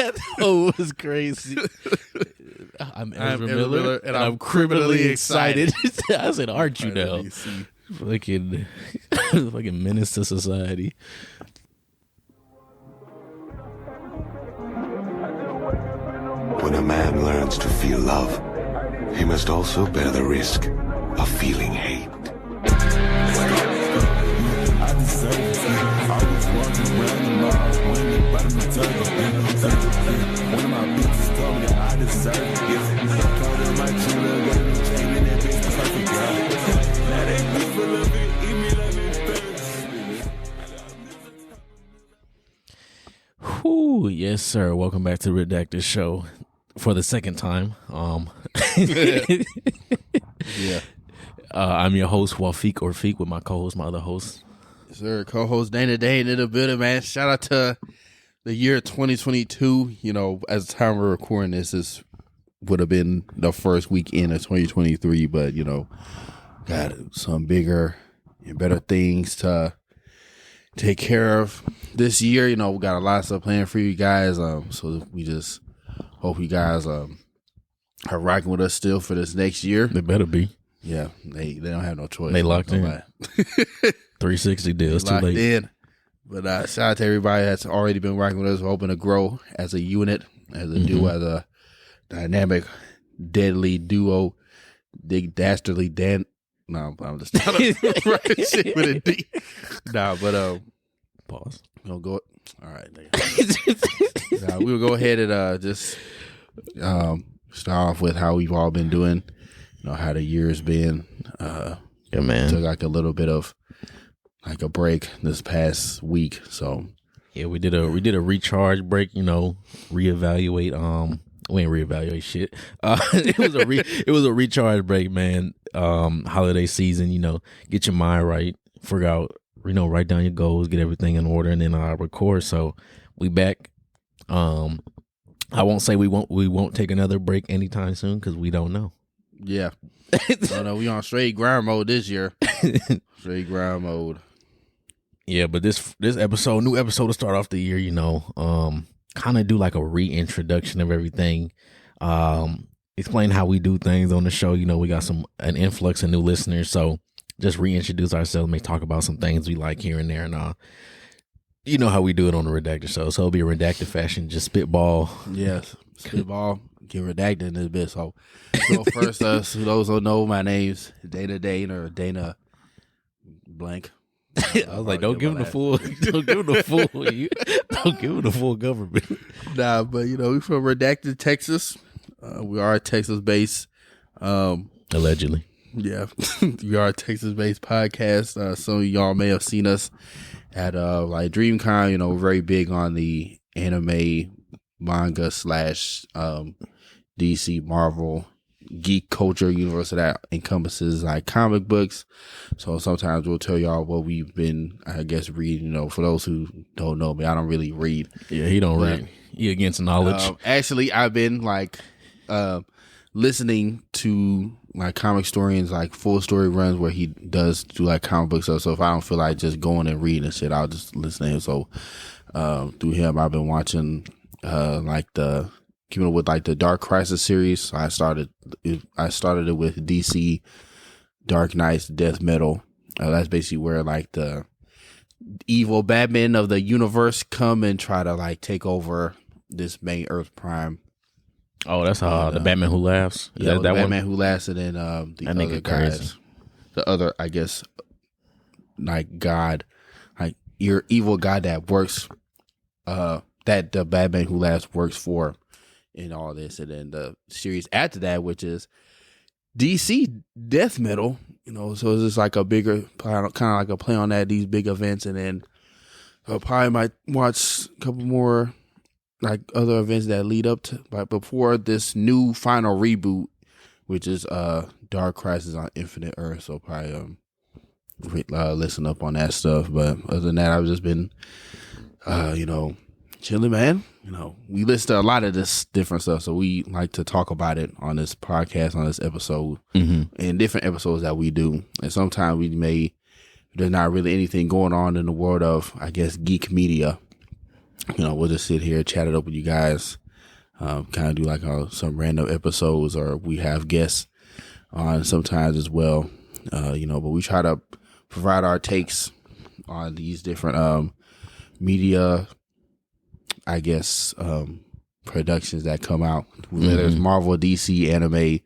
That was crazy. I'm Ezra Miller, and I'm criminally excited. I said, aren't you now? Fucking menace to society. When a man learns to feel love, he must also bear the risk of feeling hate. I deserve it. I was walking around the mall, winning by the one of my bitches told me that I deserve it. Called her my true love, got me changing that bitch perfect, girl. Now they people love it, eat me like me thirst. Whew, yes, sir. Welcome back to Redacts show for the second time. Yeah. I'm your host, Feeq or Feeq, with my co-host, my other host. Sir, co-host Dana Dane in the building, man. Shout out to the year 2022. You know, as the time we're recording this would have been the first weekend of 2023, but you know, got some bigger and better things to take care of this year. You know, we got a lot of stuff planned for you guys. So we just hope you guys are rocking with us still for this next year. They better be. Yeah, they don't have no choice. They locked in. 360 deals, too late. In. But shout out to everybody that's already been working with us. We're hoping to grow as a unit, as a duo, as a dynamic, deadly duo, dastardly Dan. No, I'm just trying to write shit with a D. Nah, but Pause. We'll go. All right. We'll go ahead and just start off with how we've all been doing. You know, how the year's been. Yeah, man. Took like a little bit of like a break this past week. So yeah, we did a recharge break, you know, reevaluate. We ain't reevaluate shit. It was a recharge break, man. Holiday season, you know, get your mind right, figure out, you know, write down your goals, get everything in order, and then record. So we back. I won't say we won't take another break anytime soon because we don't know. Yeah. So no, we on straight grind mode this year. Straight grind mode. Yeah, but this episode, new episode to start off the year, you know, kind of do like a reintroduction of everything. Explain how we do things on the show. You know, we got an influx of new listeners, so just reintroduce ourselves, may talk about some things we like here and there, and you know how we do it on the Redacted show. So it'll be a redacted fashion, just spitball. Yes, spitball. Get redacted in this bit. So first, those who don't know, my name's Dana Dane or Dana Blank. I was like, don't give him the full. Don't give him the full. Don't give him the full government. Nah, but you know, we from Redacted, Texas. We are a Texas-based. Allegedly. Yeah, we are a Texas-based podcast. Some of y'all may have seen us at like DreamCon. You know, we're very big on the anime, manga / DC, Marvel, geek culture universe that encompasses like comic books. So sometimes we'll tell y'all what we've been, I guess, reading. You know, for those who don't know me, I don't really read. Yeah, he don't read. He against knowledge. Actually, I've been like listening to like comic historians, like full story runs where he does do like comic book stuff. So if I don't feel like just going and reading and shit, I'll just listen to him. So through him, I've been watching keeping up with like the Dark Crisis series. So I started it with DC Dark Knight's Death Metal. That's basically where like the evil Batman of the universe come and try to like take over this main Earth Prime. Oh, that's how the Batman Who Laughs. Yeah, that Batman one? Who Laughs, and then the that other guys, crazy. The other, I guess, like God, like your evil God that works, that the Batman Who Laughs works for. In all this, and then the series after that, which is DC Death Metal, you know, so it's just like a bigger, kind of like a play on that, these big events, and then I probably might watch a couple more like other events that lead up to, like before this new final reboot, which is Dark Crisis on Infinite Earth. So probably listen up on that stuff. But other than that, I've just been, you know, chilling, man. You know, we listen to a lot of this different stuff, so we like to talk about it on this podcast, on this episode, and different episodes that we do. And sometimes there's not really anything going on in the world of, I guess, geek media. we'll just sit here, chat it up with you guys, kind of do like some random episodes, or we have guests on sometimes as well. But we try to provide our takes on these different media, I guess, productions that come out. Whether it's Marvel, DC, anime,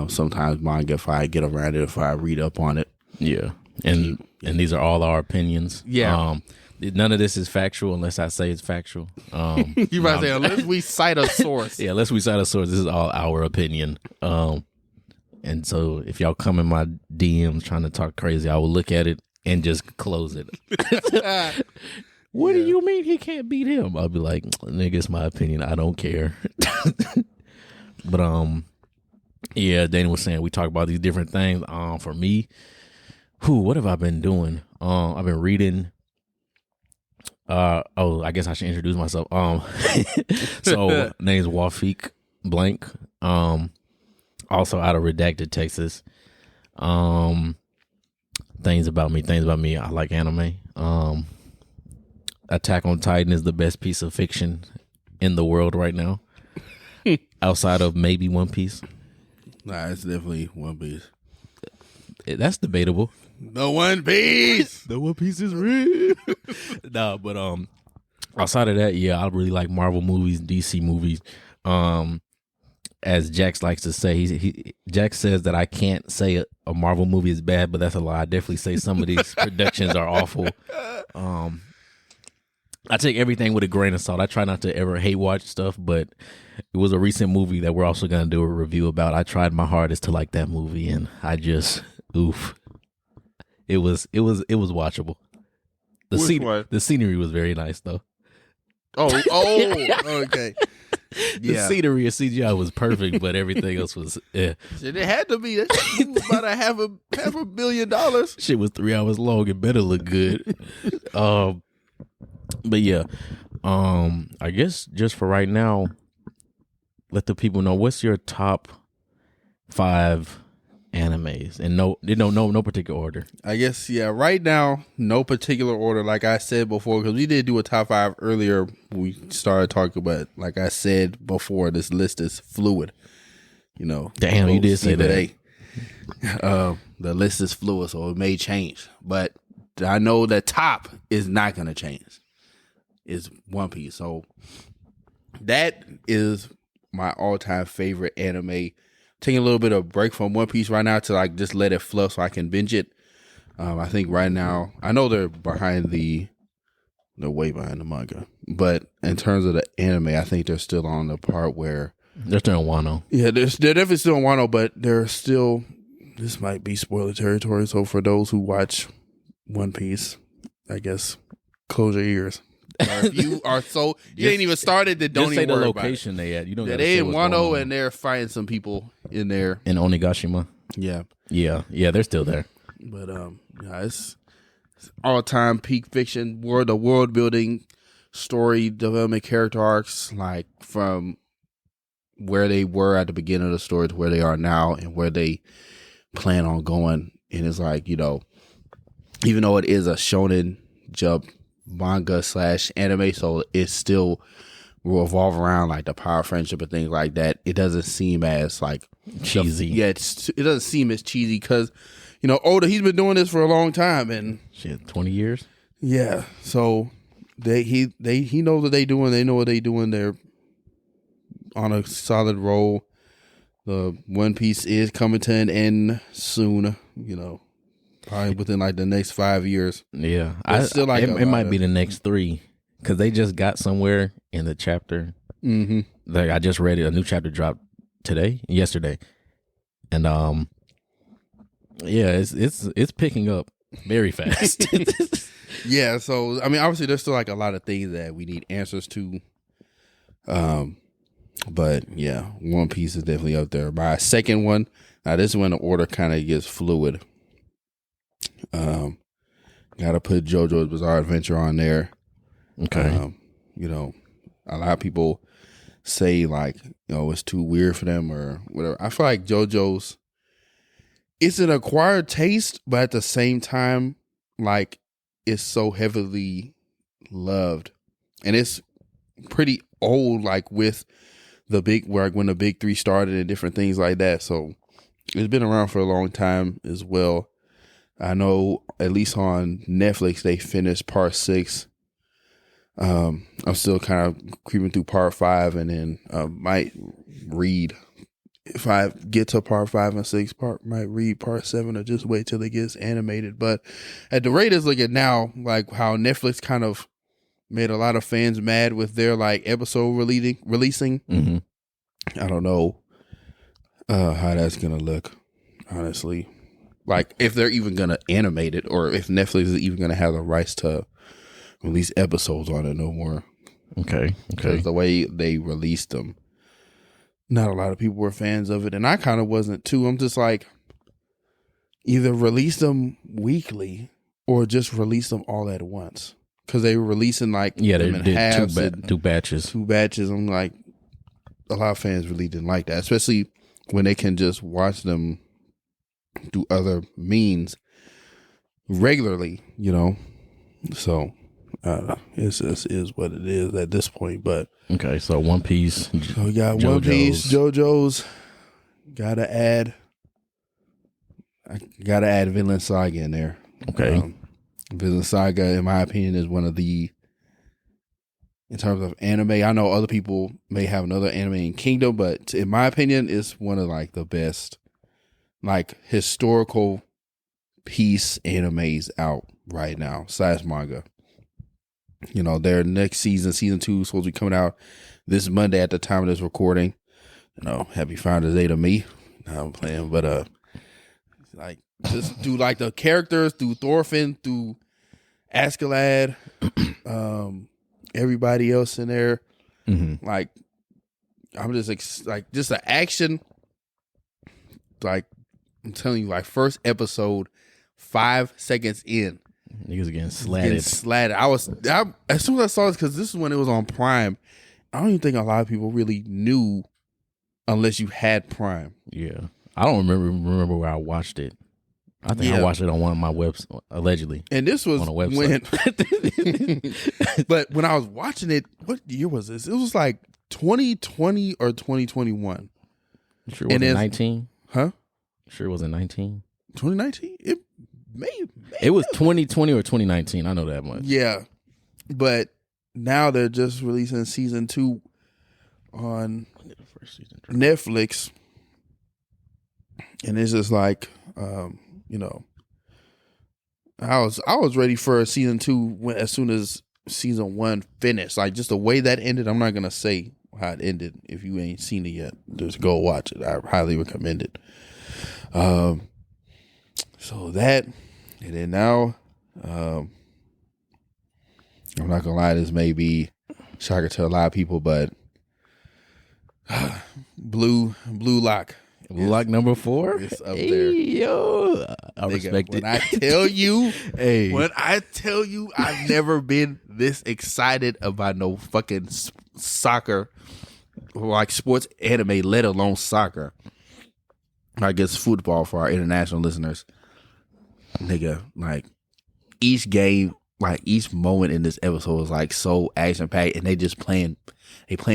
sometimes manga, if I get around it, if I read up on it. Yeah. And these are all our opinions. Yeah. None of this is factual unless I say it's factual. You might say, unless we cite a source. Yeah, unless we cite a source, this is all our opinion. And so if y'all come in my DMs trying to talk crazy, I will look at it and just close it. What do you mean he can't beat him? I'll be like, nigga, it's my opinion. I don't care. But yeah, Dana was saying we talk about these different things. For me, what have I been doing? I've been reading. I guess I should introduce myself. So name's Feeq blank. Also out of Redacted, Texas. Things about me. I like anime. Attack on Titan is the best piece of fiction in the world right now, outside of maybe One Piece. Nah, it's definitely One Piece. That's debatable. The One Piece. The One Piece is real. Nah, but outside of that, yeah, I really like Marvel movies, DC movies. As Jax likes to say, Jax says that I can't say a Marvel movie is bad, but that's a lie. I definitely say some of these productions are awful. I take everything with a grain of salt. I try not to ever hate watch stuff, but it was a recent movie that we're also going to do a review about. I tried my hardest to like that movie, and I just oof. It was watchable. The scenery was very nice though. Oh, okay. The scenery and CGI was perfect, but everything else was It had to be. It was about a half a billion dollars. Shit was 3 hours long and better look good. But yeah, I guess just for right now, let the people know, what's your top 5 animes, and no particular order. I guess right now, no particular order. Like I said before, because we did do a top 5 earlier. We started talking about, like I said before, this list is fluid. Damn, you did say that. The list is fluid, so it may change. But I know the top is not going to change. It's One Piece. So that is my all-time favorite anime. Taking a little bit of break from One Piece right now to like just let it flow so I can binge it. I think right now, I know they're way behind the manga, but in terms of the anime, I think they're still on the part where they're still in Wano. Yeah, they're definitely still in Wano, but they're still. This might be spoiler territory, so for those who watch One Piece, I guess close your ears. If you are you ain't even started, then don't even worry about it. Just say the location they at. You don't. They in Wano, and they're fighting some people in there in Onigashima. Yeah, they're still there. But it's all time peak fiction. The world building, story development, character arcs, like from where they were at the beginning of the story to where they are now, and where they plan on going. And it's like, even though it is a shonen jump manga / anime, so it still will revolve around like the power of friendship and things like that. It doesn't seem as like cheesy. It doesn't seem as cheesy because Oda, he's been doing this for a long time, and 20 years. Yeah, so he knows what they doing. They know what they doing. They're on a solid roll. The One Piece is coming to an end soon. Probably within like the next 5 years. Yeah, it might be the next 3 because they just got somewhere in the chapter. Mm-hmm. Like I just read it. A new chapter dropped yesterday, and it's picking up very fast. Yeah, so I mean, obviously, there's still like a lot of things that we need answers to. But yeah, One Piece is definitely up there. My second one. Now this is when the order kind of gets fluid. Gotta put JoJo's Bizarre Adventure on there. Okay. A lot of people say like, it's too weird for them or whatever. I feel like JoJo's, it's an acquired taste, but at the same time, like, it's so heavily loved and it's pretty old, like with the big work when the big three started and different things like that. So it's been around for a long time as well. I know at least on Netflix they finished part 6. I'm still kind of creeping through part 5, and then might read if I get to part 5 and 6. Might read part 7 or just wait till it gets animated. But at the rate it's looking now, like how Netflix kind of made a lot of fans mad with their like episode releasing. Mm-hmm. I don't know how that's gonna look, honestly. Like if they're even gonna animate it, or if Netflix is even gonna have the rights to release episodes on it no more. Okay. Because the way they released them, not a lot of people were fans of it, and I kind of wasn't too. I'm just like, either release them weekly or just release them all at once. Because they were releasing like they them in did halves two batches. 2 batches. I'm like, a lot of fans really didn't like that, especially when they can just watch them through other means regularly, you know. So it just is what it is at this point. But okay, so One Piece. So we got One Piece, JoJo's. Gotta add Vinland Saga in there. Okay. Vinland Saga, in my opinion, is one of the, in terms of anime, I know other people may have another anime in Kingdom, but in my opinion, it's one of like the best like historical piece animes out right now, besides manga. You know, their next season 2, is supposed to be coming out this Monday at the time of this recording. You know, happy Founders Day to me. No, I'm playing, but like just do like the characters through Thorfinn, through Askeladd, everybody else in there. Mm-hmm. Like, I'm just like just the action. Like, I'm telling you, like first episode, 5 seconds in, niggas getting slatted. I as soon as I saw this, because this is when it was on Prime. I don't even think a lot of people really knew unless you had Prime. Yeah, I don't remember where I watched it. I think I watched it on one of my websites, allegedly. And this was on a website. But when I was watching it, what year was this? It was like 2020 or 2021. Sure it wasn't 19? Huh? Sure it wasn't 19? 2019? It may it was 2020 or 2019. I know that much. Yeah. But now they're just releasing season 2 on Netflix. And it's just like, you know, I was ready for season 2 as soon as season 1 finished. Like, just the way that ended, I'm not gonna say how it ended. If you ain't seen it yet, just go watch it. I highly recommend it. So that, and then now, I'm not gonna lie, this may be shocker to a lot of people, but Blue Lock. Blue Lock number 4? It's up there. Yo, I respect when it. I tell you, Hey. I've never been this excited about no fucking soccer, like sports anime, let alone soccer. I guess football for our international listeners. Nigga, like each game, like each moment in this episode is like so action packed, and they playing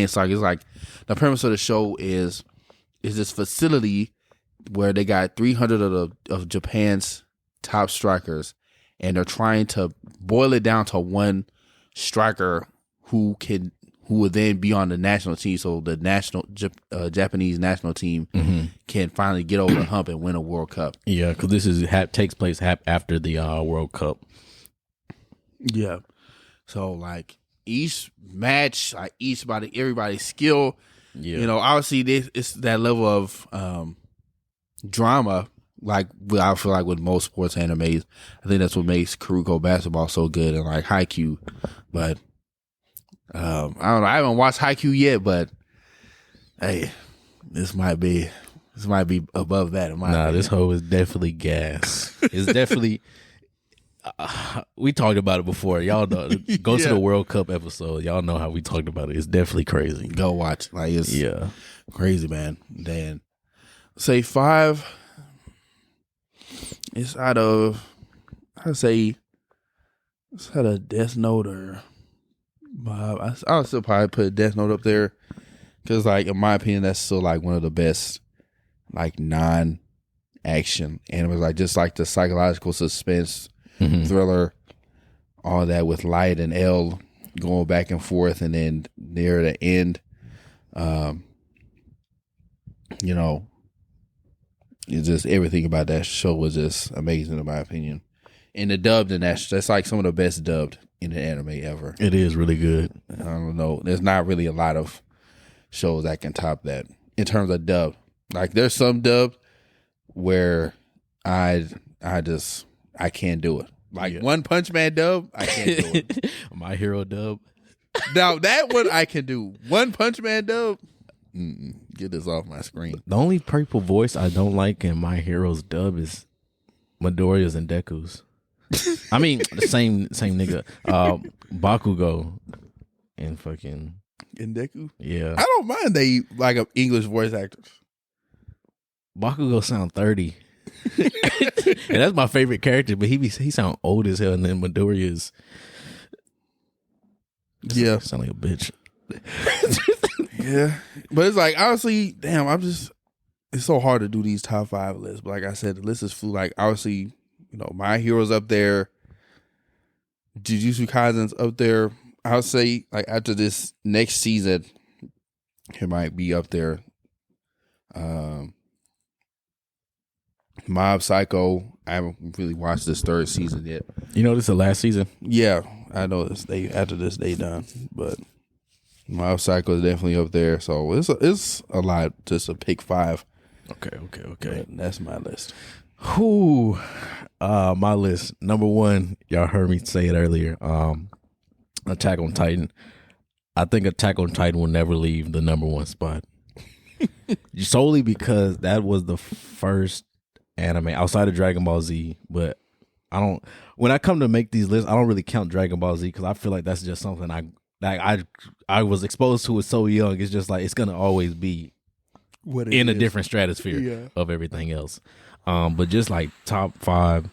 soccer. It's like the premise of the show is this facility where they got 300 of Japan's top strikers, and they're trying to boil it down to one striker who would then be on the national team, so the Japanese national team can finally get over the hump and win a World Cup. Yeah, because this takes place after the World Cup. Yeah, so like each match, like everybody's skill. Yeah, you know, obviously it's that level of drama. Like I feel like with most sports animes, I think that's what makes Kuroko basketball so good, and like Haikyuu. But I don't know. I haven't watched Haikyuu yet, but hey, this might be above that. In my opinion. This hoe is definitely gas. It's definitely. We talked about it before. Y'all know. Go to the World Cup episode. Y'all know how we talked about it. It's definitely crazy. Go watch. Like it's crazy, man. Then say 5. It's out of Death Note or I would still probably put Death Note up there because, like, in my opinion, that's still like one of the best, like, non-action animes. Like, just like the psychological suspense thriller, all that with Light and L going back and forth, and then near the end, you know, it's just everything about that show was just amazing in my opinion. And the dubbed in that's like some of the best dubbed in an anime ever. It is really good. I don't know. There's not really a lot of shows that can top that in terms of dub. Like there's some dub where I can't do it. Like One Punch Man dub, I can't do it. My Hero dub. Now that one I can do. One Punch Man dub. Get this off my screen. The only purple voice I don't like in My Hero's dub is Midoriya's and Deku's. I mean, the same nigga. Bakugo and fucking Deku? Yeah. I don't mind they like English voice actors. Bakugo sound 30. And that's my favorite character, but he sound old as hell, and then Midoriya's sound like a bitch. Yeah. But it's like honestly, damn, it's so hard to do these top 5 lists. But like I said, the list is full. Like obviously, you know, My Hero's up there. Jujutsu Kaisen's up there. I'll say like after this next season, it might be up there. Mob Psycho. I haven't really watched this 3rd season yet. You know this is the last season? Yeah, I know this. After this they done, but Mob Psycho is definitely up there. So it's a lot just to pick 5. Okay. But that's my list. Who? My list. Number 1, y'all heard me say it earlier. Attack on Titan. I think Attack on Titan will never leave the number 1 spot. Solely because that was the first anime outside of Dragon Ball Z. But when I come to make these lists, I don't really count Dragon Ball Z because I feel like that's just something I was exposed to it so young. It's just like it's gonna always be in a different stratosphere of everything else. But just like top 5,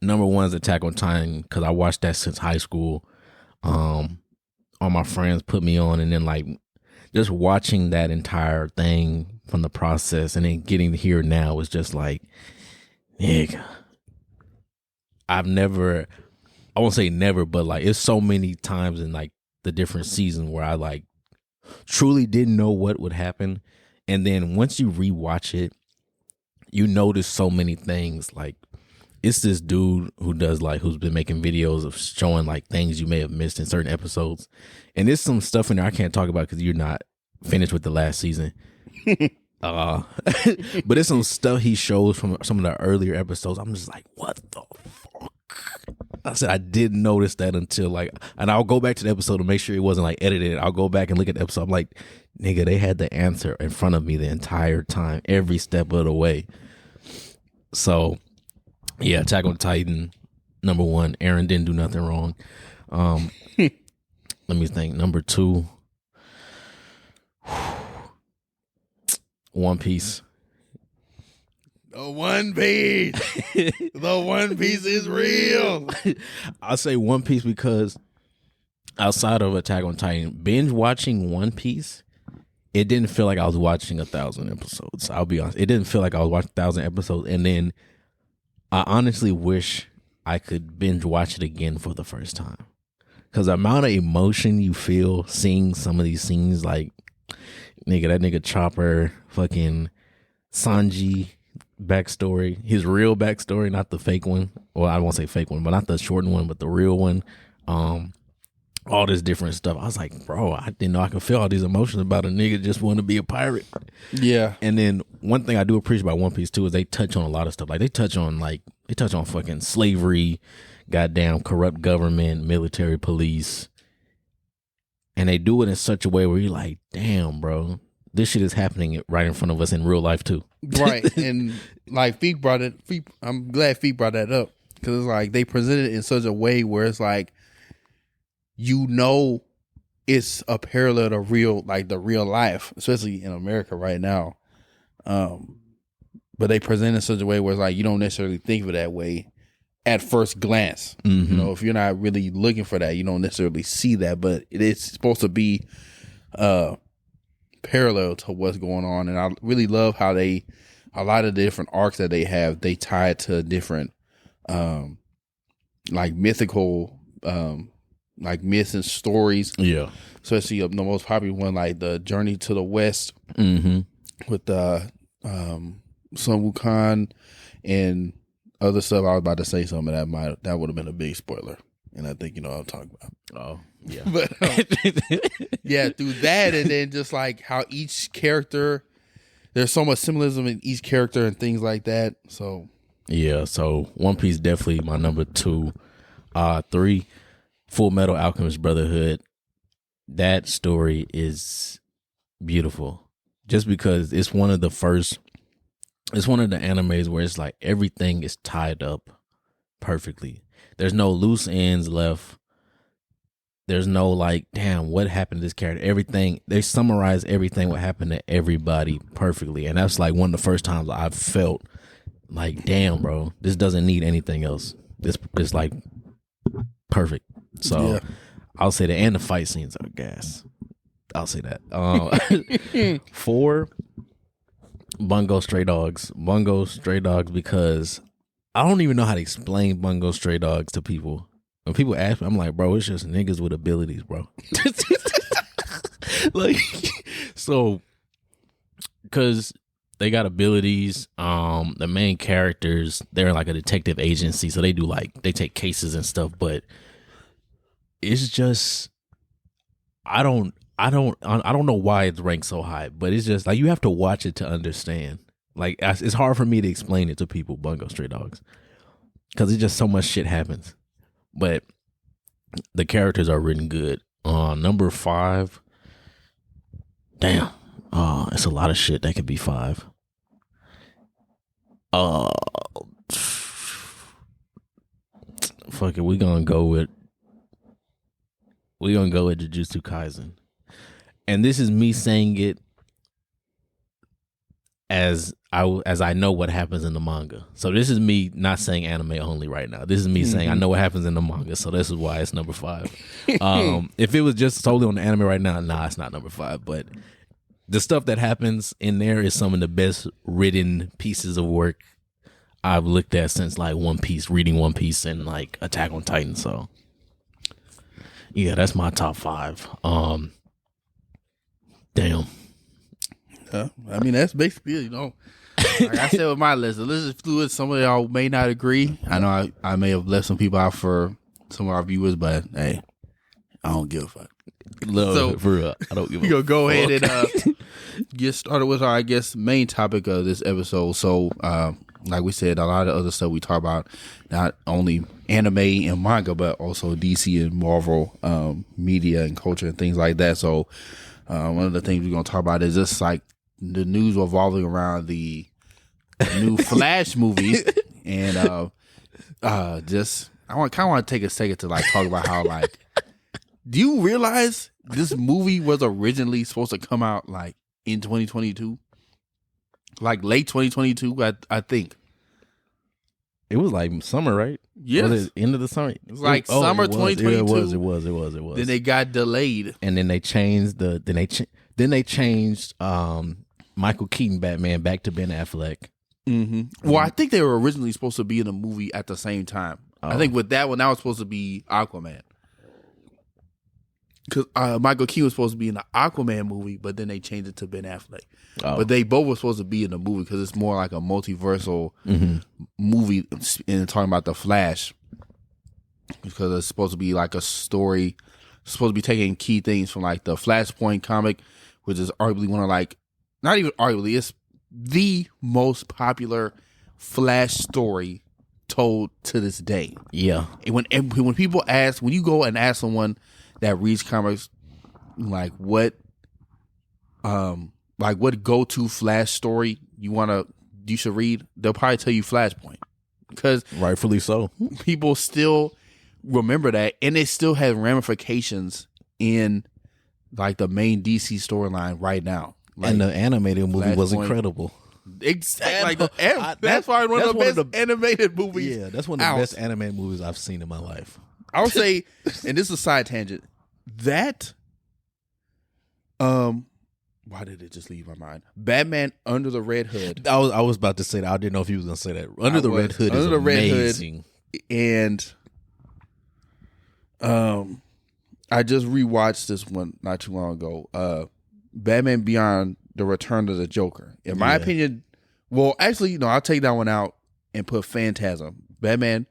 number 1 is Attack on Titan because I watched that since high school. All my friends put me on, and then like just watching that entire thing from the process and then getting to here now is just like, nigga, I won't say never, but like it's so many times in like the different seasons where I like truly didn't know what would happen. And then once you rewatch it, you notice so many things. Like it's this dude who's been making videos of showing like things you may have missed in certain episodes. And there's some stuff in there I can't talk about because you're not finished with the last season. But there's some stuff he shows from some of the earlier episodes. I'm just like, what the fuck? I said I didn't notice that until like, and I'll go back to the episode to make sure it wasn't like edited. I'll go back and look at the episode. I'm like, nigga, they had the answer in front of me the entire time, every step of the way. So yeah, Attack on Titan, number 1. Eren didn't do nothing wrong. Let me think. Number 2, One Piece. The One Piece. The One Piece is real. I say One Piece because outside of Attack on Titan, binge watching One Piece, it didn't feel like I was watching 1,000 episodes. I'll be honest. It didn't feel like I was watching 1,000 episodes. And then I honestly wish I could binge watch it again for the first time. Because the amount of emotion you feel seeing some of these scenes, like, nigga, that nigga Chopper, fucking Sanji backstory, his real backstory, not the fake one. Well, I won't say fake one, but not the shortened one, but the real one. All this different stuff. I was like, bro, I didn't know I could feel all these emotions about a nigga just want to be a pirate. Yeah. And then one thing I do appreciate about One Piece too is they touch on a lot of stuff. Like they touch on fucking slavery, goddamn corrupt government, military, police. And they do it in such a way where you're like, damn, bro, this shit is happening right in front of us in real life too. Right. And like I'm glad Feeq brought that up because it's like they presented it in such a way where it's like, you know, it's a parallel to the real life, especially in America right now. But they present it in such a way where it's like you don't necessarily think of it that way at first glance. You know, if you're not really looking for that, you don't necessarily see that, but it is supposed to be parallel to what's going on. And I really love how a lot of the different arcs that they have, they tie it to different like mythical like myths and stories. Yeah. Especially the most popular one, like the Journey to the West with Sun Wukong and other stuff. I was about to say something that would have been a big spoiler, and I think you know what I'm talking about. Oh yeah, but yeah, through that, and then just like how each character, there's so much symbolism in each character and things like that. So yeah, so One Piece definitely my number 2. 3, Full Metal Alchemist Brotherhood. That story is beautiful, just because it's one of the animes where it's like everything is tied up perfectly. There's no loose ends left. There's no like, damn, what happened to this character? Everything, they summarize everything what happened to everybody perfectly. And that's like one of the first times I've felt like, damn, bro, this doesn't need anything else. This is like perfect. So yeah. I'll say that, and the fight scenes are gas. I'll say that. 4, Bungo Stray Dogs. Bungo Stray Dogs, because I don't even know how to explain Bungo Stray Dogs to people. When people ask me, I'm like, bro, it's just niggas with abilities, bro. Like, so, because they got abilities. The main characters, they're like a detective agency, so they take cases and stuff. But it's just, I don't know why it's ranked so high, but it's just like you have to watch it to understand. Like, it's hard for me to explain it to people, Bungo Stray Dogs, because it's just so much shit happens. But the characters are written good. Number 5, damn, it's a lot of shit that could be 5. Fuck it, we're gonna go with Jujutsu Kaisen. And this is me saying it as I know what happens in the manga. So this is me not saying anime only right now. This is me saying I know what happens in the manga. So this is why it's number 5. If it was just solely on the anime right now, nah, it's not number 5. But the stuff that happens in there is some of the best written pieces of work I've looked at since like One Piece, reading One Piece and like Attack on Titan. So yeah, that's my top 5. Damn. I mean, that's basically, you know, like I said with my list, the list is fluid. Some of y'all may not agree. I know I may have left some people out for some of our viewers, but hey, I don't give a fuck. So, for real, I don't give a fuck. We're going to go ahead and get started with our, I guess, main topic of this episode. So, like we said, a lot of other stuff we talk about, not only anime and manga, but also DC and Marvel media and culture and things like that. So, one of the things we're going to talk about is just like the news revolving around the new Flash movie. And just, I kind of want to take a second to like talk about how, like, do you realize this movie was originally supposed to come out like in 2022? Like late 2022, I think. It was like summer, right? Yes. Was it end of the summer? It was like summer 2022. It was. Then they got delayed. And then they changed Michael Keaton Batman back to Ben Affleck. Mm-hmm. Well, I think they were originally supposed to be in a movie at the same time. I think with that one, that was supposed to be Aquaman. Because Michael Keaton was supposed to be in the Aquaman movie, but then they changed it to Ben Affleck. But they both were supposed to be in the movie because it's more like a multiversal movie and talking about the Flash. Because it's supposed to be like a story, supposed to be taking key things from like the Flashpoint comic, which is arguably one of like, not even arguably, it's the most popular Flash story told to this day. Yeah. And when people ask, when you go and ask someone that reads comics, like what go-to Flash story you should read, they'll probably tell you Flashpoint, because rightfully so, people still remember that, and it still has ramifications in like the main DC storyline right now. Like, and the animated movie was incredible. Exactly. That's probably one of the best animated movies. Yeah, that's one of the best animated movies I've seen in my life. I would say, and this is a side tangent, that why did it just leave my mind? Batman Under the Red Hood. I was about to say that. I didn't know if you was gonna say that. Under the Red Hood is amazing. And I just rewatched this one not too long ago. Batman Beyond the Return of the Joker. In my opinion, well, actually, no, I'll take that one out and put Phantasm. Batman,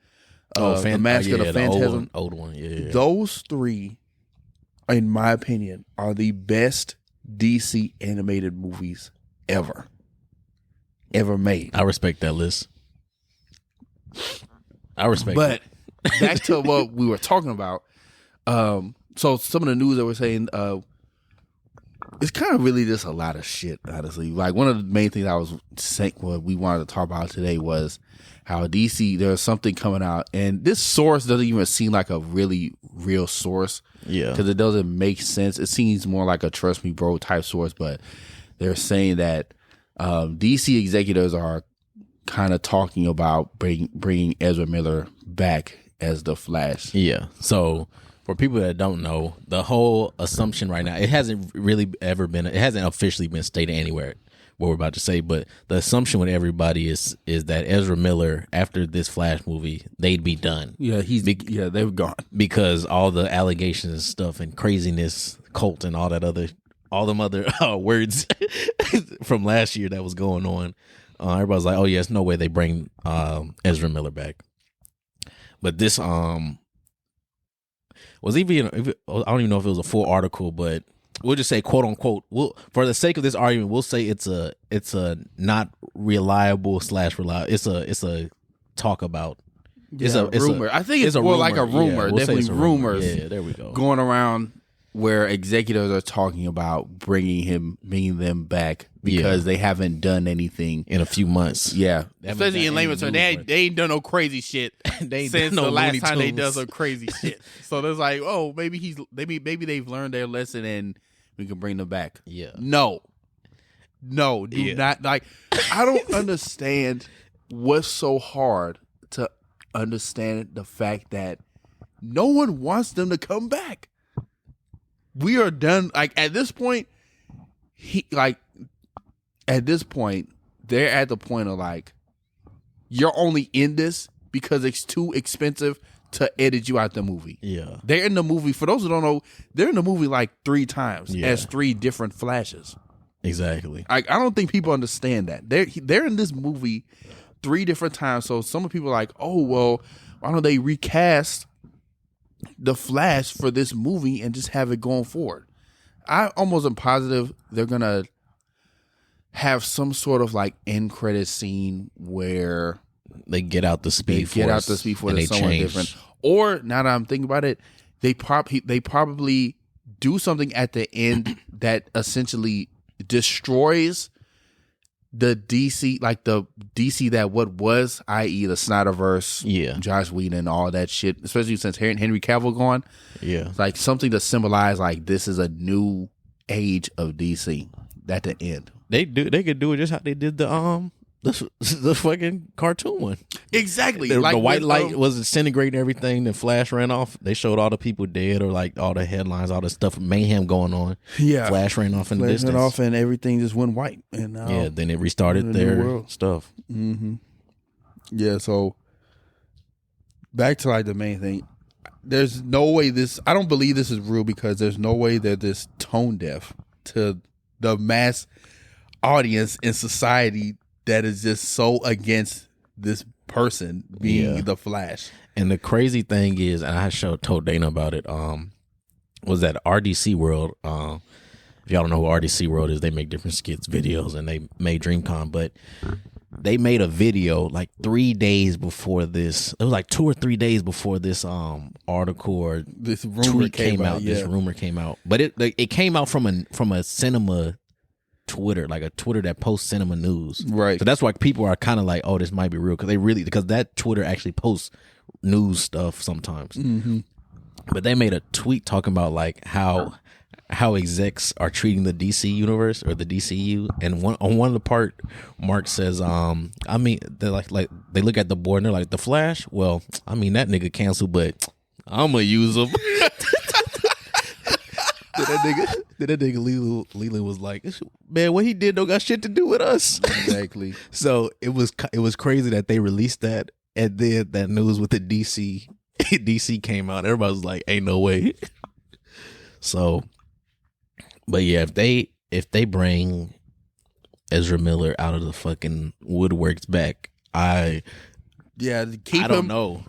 the Mask of the Phantasm. Old one, yeah. Those three, in my opinion, are the best DC animated movies ever made. I respect that list. But back to what we were talking about. So some of the news that we're saying, it's kind of really just a lot of shit, honestly. Like one of the main things I was saying, what we wanted to talk about today was how DC, there's something coming out, and this source doesn't even seem like a really real source. Yeah. Because it doesn't make sense. It seems more like a trust me bro type source, but they're saying that DC executives are kind of talking about bringing Ezra Miller back as the Flash. Yeah. So for people that don't know, the whole assumption right now, it hasn't officially been stated anywhere what we're about to say, but the assumption with everybody is that Ezra Miller, after this Flash movie, they'd be done. Yeah, they were gone. Because all the allegations and stuff and craziness, cult and all them other words from last year that was going on. Everybody's like, oh yeah, it's no way they bring Ezra Miller back. But this was even, I don't even know if it was a full article, but we'll just say quote unquote. For the sake of this argument, we'll say it's a not reliable / reliable. It's a talk about. It's a rumor. I think it's more like a rumor. Yeah, definitely rumors. Yeah, there we go. Going around where executives are talking about bringing them back because they haven't done anything in a few months. Yeah, especially in layman's terms, they ain't done no crazy shit since the last time they done some crazy shit. So there's like, oh, maybe they've learned their lesson and we can bring them back. Yeah, no, do not. Like, I don't understand what's so hard to understand the fact that no one wants them to come back. We are done. Like at this point, they're at the point of like, you're only in this because it's too expensive to edit you out the movie. Yeah. They're in the movie, for those who don't know, they're in the movie like 3 times as 3 different Flashes. Exactly. I don't think people understand that. They're in this movie 3 different times. So some people are like, oh, well, why don't they recast the Flash for this movie and just have it going forward? I almost am positive they're going to have some sort of like end credit scene where they get out the Speed Force. And they someone change. Different. Or now that I'm thinking about it, they probably do something at the end that essentially destroys the DC, like the DC that what was, i.e. the Snyderverse, Joss Whedon, all that shit, especially since Henry Cavill gone. Yeah. It's like something to symbolize like this is a new age of DC at the end. They could do it just how they did the fucking cartoon one. Exactly. The white light was disintegrating everything. The Flash ran off. They showed all the people dead, or like all the headlines, all the stuff, mayhem going on. Yeah. Flash ran off in the distance. Ran off and everything just went white. And then it restarted their stuff. Mm-hmm. Yeah. So back to like the main thing. There's no way I don't believe this is real because there's no way they're this tone deaf to the mass audience in society that is just so against this person being the Flash. And the crazy thing is, and I told Dana about it, was that RDC World, if y'all don't know who RDC World is, they make different skits, videos, and they made DreamCon, but they made a video like 3 days before this. It was like 2 or 3 days before this article or this rumor came out. This rumor came out, but it came out from a cinema Twitter, like a Twitter that posts cinema news, right? So that's why people are kind of like, oh, this might be real, because that Twitter actually posts news stuff sometimes. Mm-hmm. But they made a tweet talking about like how how execs are treating the DC universe or the DCU, and on one of the part, Mark says, I mean, they're like they look at the board and they're like, the Flash. Well, I mean that nigga canceled, but I'm gonna use him. Then that nigga Leland was like, man, what he did don't got shit to do with us. Exactly. So it was crazy that they released that, and then that news with the DC came out. Everybody was like, ain't no way. So, but yeah, if they bring Ezra Miller out of the fucking woodworks back, I don't know.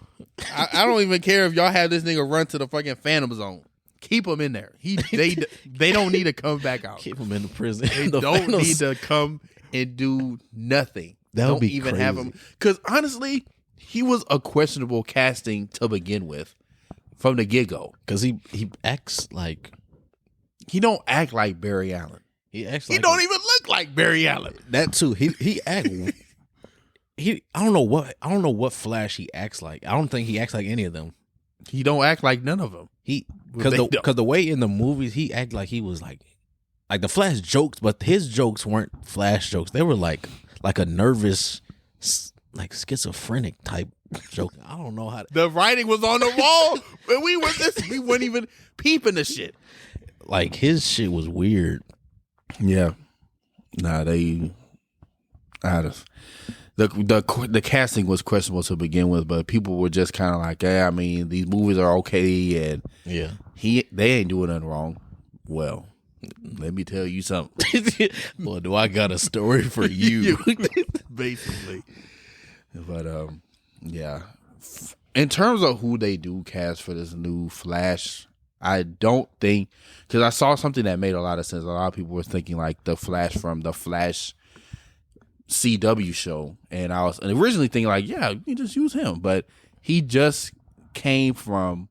I don't even care if y'all have this nigga run to the fucking Phantom Zone. Keep him in there. They don't need to come back out. Keep him in the prison. They don't need to come and do nothing. That would don't be even crazy. have him. Because honestly, he was a questionable casting to begin with from the get-go. Because he acts like he don't act like Barry Allen. He acts He like don't even look like Barry Allen. that too. He act. I don't know what Flash he acts like. I don't think he acts like any of them. He don't act like none of them. Because the way in the movies he acted like he was like the Flash jokes, but his jokes weren't Flash jokes. They were like a nervous, like schizophrenic type joke. I don't know how. The writing was on the wall, and we weren't even peeping the shit. Like his shit was weird. Yeah, the casting was questionable to begin with, but people were just kind of like, yeah, I mean, these movies are okay, and yeah, they ain't doing nothing wrong. Well, let me tell you something. Well, do I got a story for you? Basically. But yeah. In terms of who they do cast for this new Flash, I don't think, because I saw something that made a lot of sense. A lot of people were thinking like the Flash from the Flash CW show, and I was originally thinking like, yeah, you can just use him, but he just came from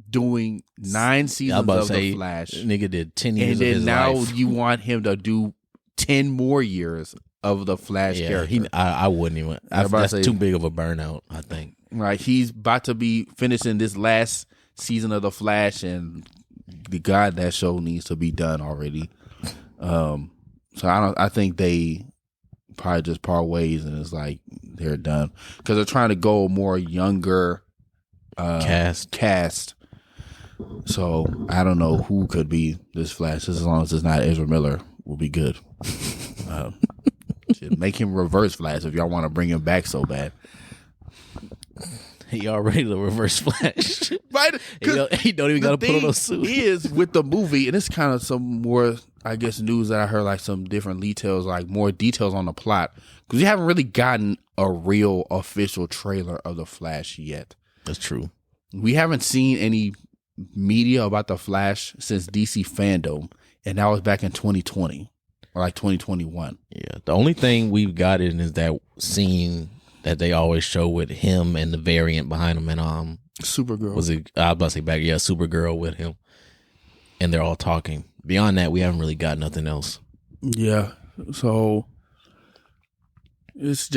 doing 9 seasons of the Flash. Nigga did 10 years and of his then now life. you want him to do 10 more years of the Flash character. I wouldn't even. That's too big of a burnout, I think. Right, he's about to be finishing this last season of the Flash, and the God, that show needs to be done already. So I think they probably just part ways, and it's like they're done because they're trying to go more younger cast. So I don't know who could be this Flash. Just as long as it's not Ezra Miller, will be good. Make him Reverse Flash if y'all want to bring him back so bad. He already the Reverse Flash. Right? He don't even got to put on a suit. Is with the movie, and it's kind of some more, I guess, news that I heard, like some different details, like more details on the plot, because we haven't really gotten a real official trailer of the Flash yet. That's true. We haven't seen any media about the Flash since DC Fandom, and that was back in 2020 or like 2021. Yeah, the only thing we've gotten is that scene that they always show with him and the variant behind him, and Supergirl. was it? I was about to say back, yeah, Supergirl with him, and they're all talking. Beyond that, we haven't really got nothing else. Yeah, so it's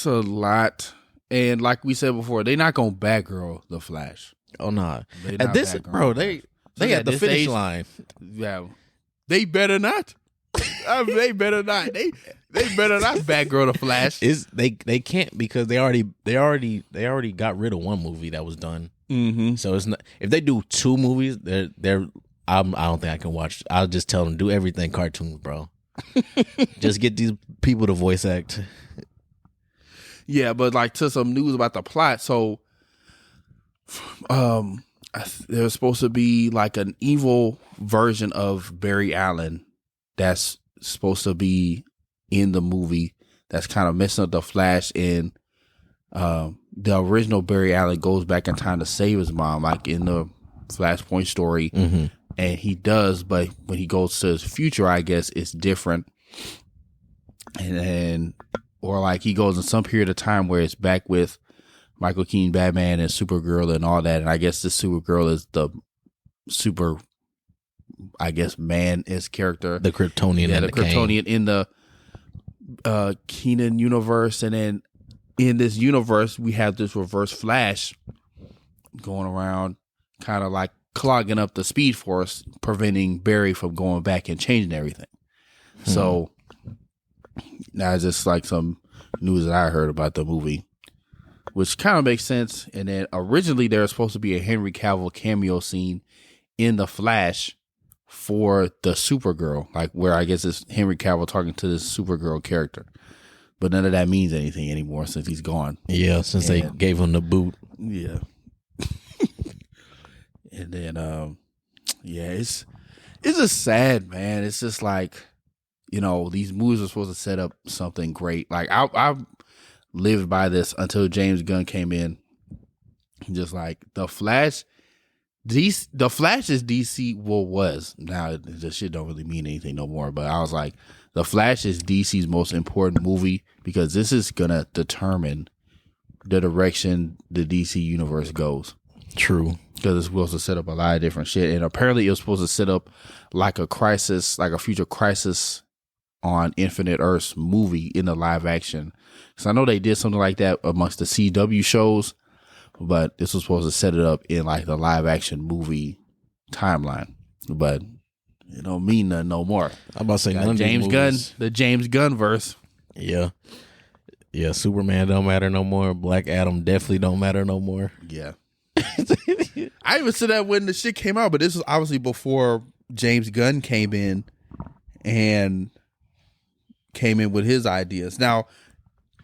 a lot, and like we said before, they're not gonna Batgirl the Flash. Oh no! At this, bro, they at the finish line. Yeah, they better not. They better not. They better not Batgirl the Flash. They can't, because they already got rid of one movie that was done. Mm-hmm. So it's not, if they do 2 movies, I don't think I can watch. I'll just tell them, do everything cartoon, bro. Just get these people to voice act. Yeah, but like, to some news about the plot. So, there's supposed to be like an evil version of Barry Allen that's supposed to be in the movie that's kind of messing up the Flash, and the original Barry Allen goes back in time to save his mom, like in the Flashpoint story. Mm-hmm. And he does, but when he goes to his future, I guess it's different. And then, or like he goes in some period of time where it's back with Michael Keaton Batman and Supergirl and all that. And I guess this Supergirl is the super, I guess, man-esque character. The Kryptonian. Yeah, the Kryptonian in the Keaton universe. And then in this universe, we have this Reverse Flash going around, kind of like clogging up the Speed Force, preventing Barry from going back and changing everything. So now it's just like some news that I heard about the movie, which kind of makes sense. And then originally there was supposed to be a Henry Cavill cameo scene in the Flash for the Supergirl, like where I guess it's Henry Cavill talking to this Supergirl character. But none of that means anything anymore since he's gone. Yeah, since they gave him the boot. Yeah. And then, it's just sad, man. It's just like, these movies are supposed to set up something great. Like I lived by this until James Gunn came in. Just like the Flash, the Flash is DC. Well, was now the shit don't really mean anything no more. But I was like, the Flash is DC's most important movie because this is gonna determine the direction the DC universe goes. True. Because it's supposed to set up a lot of different shit. And apparently it was supposed to set up like a crisis, like a future crisis on Infinite Earths movie in the live action. So I know they did something like that amongst the CW shows, but this was supposed to set it up in like the live action movie timeline. But it don't mean nothing no more. I'm about to say none of James these Gunn, movies. the James Gunn verse. Yeah. Yeah, Superman don't matter no more. Black Adam definitely don't matter no more. Yeah. I even said that when the shit came out, but this was obviously before James Gunn came in with his ideas. Now,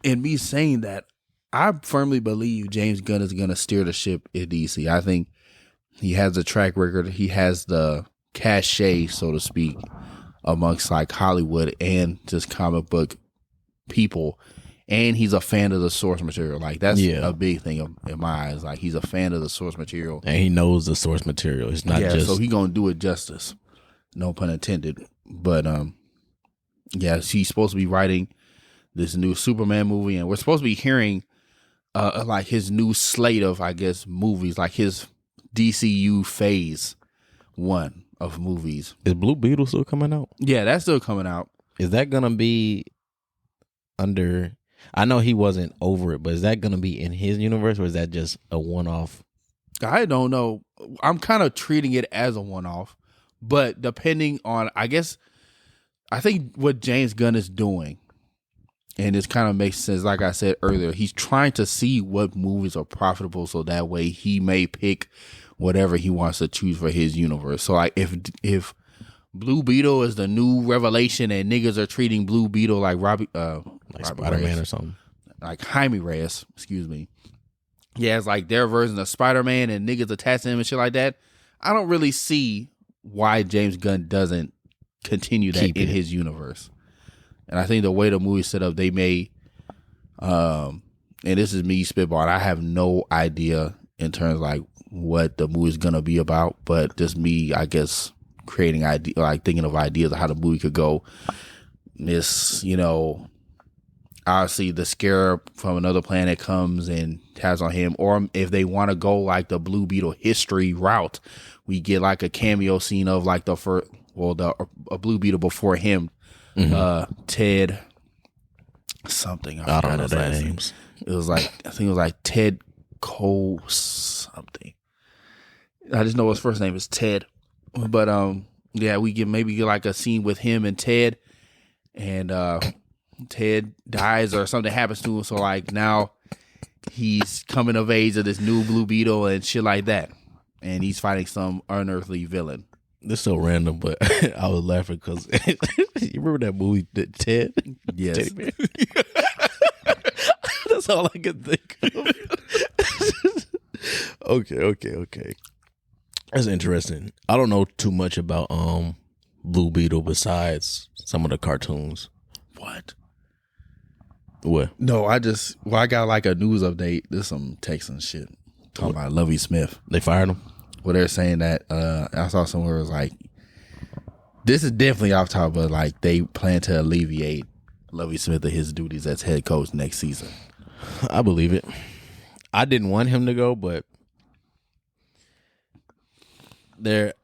in me saying that, I firmly believe James Gunn is going to steer the ship in DC. I think he has the track record. He has the cachet, so to speak, amongst like Hollywood and just comic book people. And he's a fan of the source material. Like that's a big thing in my eyes. Like he's a fan of the source material, and he knows the source material. It's not just so he gonna do it justice. No pun intended. But he's supposed to be writing this new Superman movie, and we're supposed to be hearing like his new slate of, I guess, movies, like his DCU phase 1 of movies. Is Blue Beetle still coming out? Yeah, that's still coming out. Is that gonna be under? I know he wasn't over it, but is that going to be in his universe, or is that just a one-off? I don't know. I'm kind of treating it as a one-off, but depending on, I think what James Gunn is doing, and this kind of makes sense, like I said earlier, he's trying to see what movies are profitable so that way he may pick whatever he wants to choose for his universe. So like if Blue Beetle is the new revelation and niggas are treating Blue Beetle like like Spider-Man or something. Like Jaime Reyes, excuse me. Yeah, it's like their version of Spider-Man and niggas attached to him and shit like that. I don't really see why James Gunn doesn't continue that in his universe. And I think the way the movie's set up, they may, and this is me spitballing, I have no idea in terms of like what the movie's gonna be about, but just me, I guess, creating idea, like thinking of ideas of how the movie could go. This, obviously the Scarab from another planet comes and has on him, or if they want to go like the Blue Beetle history route, we get like a cameo scene of like the first, a Blue Beetle before him, Ted something. I don't know their names. It was like, I think it was like Ted Cole something. I just know his first name is Ted. But we get like a scene with him and Ted, and Ted dies or something happens to him. So like now he's coming of age of this new Blue Beetle and shit like that, and he's fighting some unearthly villain. This is so random, but I was laughing because you remember that movie, Ted? Yes. Teddy Bear? That's all I could think of. Okay. That's interesting. I don't know too much about Blue Beetle besides some of the cartoons. What? No, I got like a news update. There's some Texan shit talking about Lovie Smith. They fired him? Well, they're saying that I saw somewhere it was like, this is definitely off topic, but like they plan to alleviate Lovie Smith of his duties as head coach next season. I believe it. I didn't want him to go, but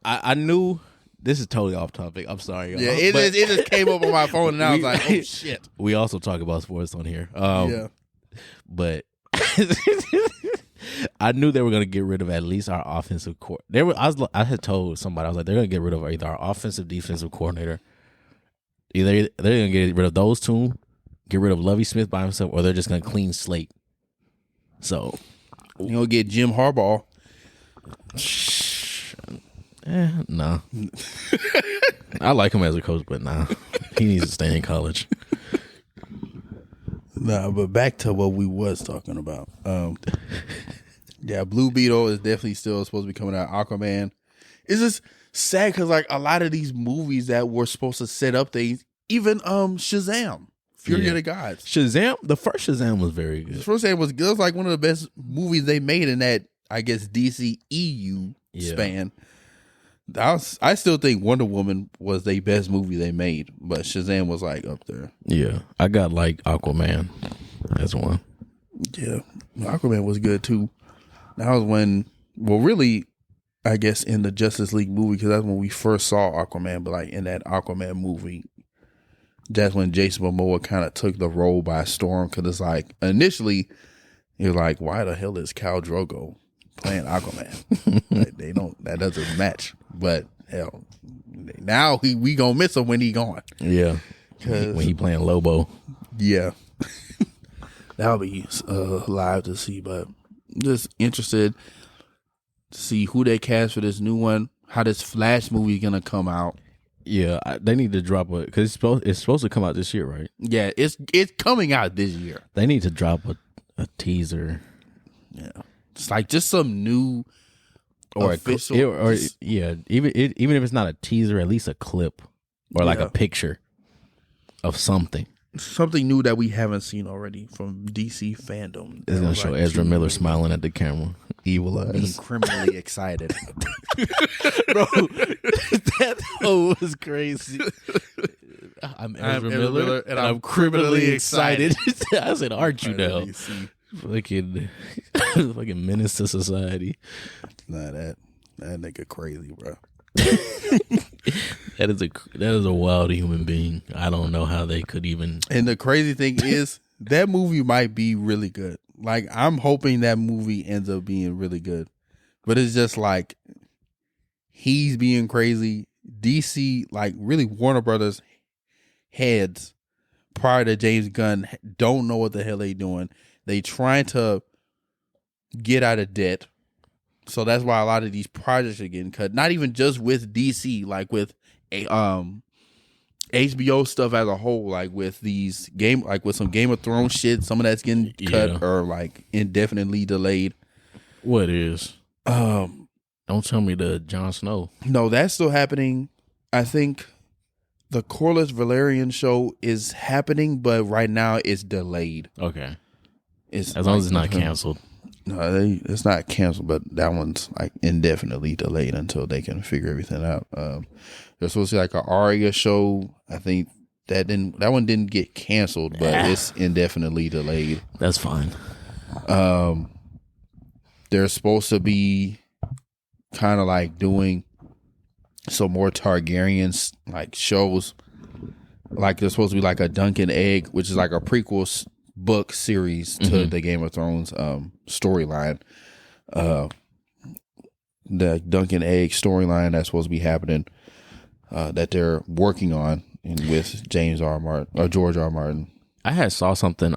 I knew this is totally off topic. I'm sorry, y'all. Yeah, it just came up on my phone and I was like, oh shit. We also talk about sports on here. But I knew they were gonna get rid of at least our offensive court. I had told somebody, I was like, they're gonna get rid of either our offensive defensive coordinator. Either they're gonna get rid of those two, get rid of Lovie Smith by himself, or they're just gonna clean slate. So You gonna get Jim Harbaugh. Nah. I like him as a coach, but nah. He needs to stay in college. Nah, but back to what we was talking about. Yeah, Blue Beetle is definitely still supposed to be coming out. Aquaman. It's just sad because like a lot of these movies that were supposed to set up things, even Shazam, Fury of the Gods. Shazam, the first Shazam was very good. The first Shazam was good. It was like one of the best movies they made in that, I guess, DC EU span. I still think Wonder Woman was the best movie they made, but Shazam was like up there. Yeah, I got like Aquaman as one. Yeah, Aquaman was good too. That was when, well, really, I guess in the Justice League movie, because that's when we first saw Aquaman. But like in that Aquaman movie, that's when Jason Momoa kind of took the role by storm. Because it's like initially, you're like, why the hell is Khal Drogo playing Aquaman? Like, that doesn't match. But hell, now we gonna miss him when he gone. Yeah, when he playing Lobo. Yeah, that'll be live to see. But just interested to see who they cast for this new one. How this Flash movie gonna come out? Yeah, they need to drop it because it's supposed to come out this year, right? Yeah, it's coming out this year. They need to drop a teaser. Yeah, it's like just some new. Or official, even if it's not a teaser, at least a clip or like a picture of something new that we haven't seen already from DC fandom. It's gonna show Ezra Miller smiling at the camera, evil eyes, being criminally excited. Bro, that was crazy. I'm Ezra Miller and I'm criminally excited. I said, "Aren't you now?" Fucking menace to society. Nah, that nigga crazy, bro. That is a wild human being. I don't know how they could even. And the crazy thing is, that movie might be really good. Like, I'm hoping that movie ends up being really good. But it's just like, he's being crazy. DC, like, really Warner Brothers heads prior to James Gunn don't know what the hell they doing. They trying to get out of debt. So that's why a lot of these projects are getting cut. Not even just with DC, like with HBO stuff as a whole, like with with some Game of Thrones shit, some of that's getting cut or like indefinitely delayed. What is? Don't tell me the Jon Snow. No, that's still happening. I think the Corlys Valerian show is happening, but right now it's delayed. Okay. As long as it's not canceled. No, it's not canceled, but that one's like indefinitely delayed until they can figure everything out. There's supposed to be like an Arya show. I think that one didn't get canceled, but it's indefinitely delayed. That's fine. They're supposed to be kind of like doing some more Targaryens like shows. Like there's supposed to be like a Duncan Egg, which is like a prequel book series to the Game of Thrones storyline. The Duncan Egg storyline that's supposed to be happening that they're working on with George R. Martin. I had saw something